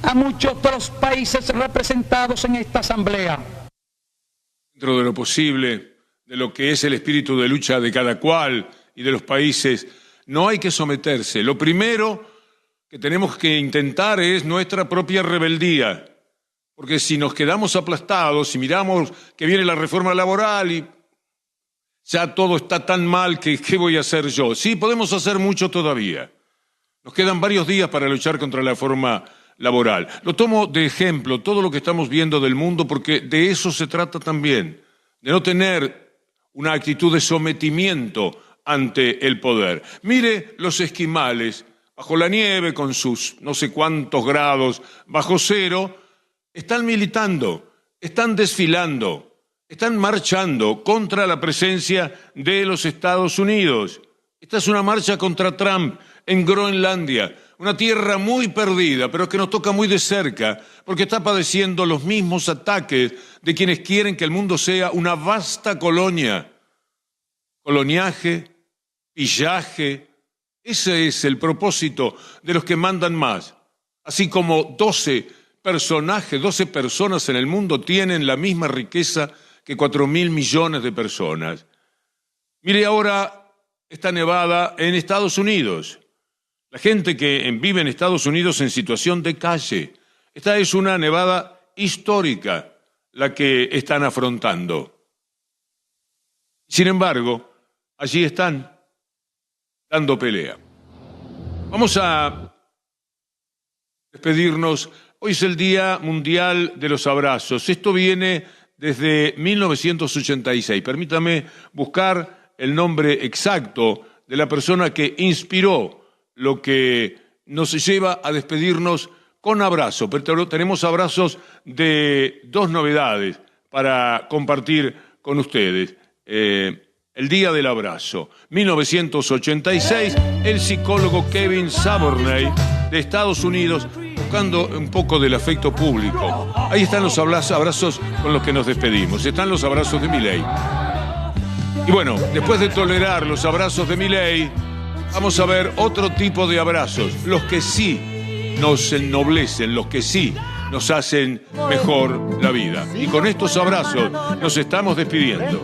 a muchos de los países representados en esta asamblea. Dentro de lo posible, de lo que es el espíritu de lucha de cada cual y de los países, no hay que someterse. Lo primero que tenemos que intentar es nuestra propia rebeldía, porque si nos quedamos aplastados, si miramos que viene la reforma laboral y ya todo está tan mal que ¿qué voy a hacer yo? Sí, podemos hacer mucho todavía. Nos quedan varios días para luchar contra la reforma laboral. Lo tomo de ejemplo, todo lo que estamos viendo del mundo, porque de eso se trata también, de no tener una actitud de sometimiento ante el poder. Mire los esquimales, bajo la nieve, con sus no sé cuántos grados bajo cero, están militando, están desfilando, están marchando contra la presencia de los Estados Unidos. Esta es una marcha contra Trump en Groenlandia, una tierra muy perdida, pero que nos toca muy de cerca, porque está padeciendo los mismos ataques de quienes quieren que el mundo sea una vasta colonia. Coloniaje, pillaje, ese es el propósito de los que mandan más. Así como 12 personas en el mundo tienen la misma riqueza que 4.000 millones de personas. Mire ahora esta nevada en Estados Unidos. La gente que vive en Estados Unidos en situación de calle. Esta es una nevada histórica la que están afrontando. Sin embargo, allí están dando pelea. Vamos a despedirnos. Hoy es el Día Mundial de los Abrazos. Esto viene desde 1986. Permítame buscar el nombre exacto de la persona que inspiró lo que nos lleva a despedirnos con abrazo. Pero tenemos abrazos de 2 novedades para compartir con ustedes. El Día del Abrazo. 1986, el psicólogo Kevin Saburney de Estados Unidos, buscando un poco del afecto público. Ahí están los abrazos con los que nos despedimos. Están los abrazos de Milei. Y bueno, después de tolerar los abrazos de Milei, vamos a ver otro tipo de abrazos, los que sí nos ennoblecen, los que sí nos hacen mejor la vida. Y con estos abrazos nos estamos despidiendo.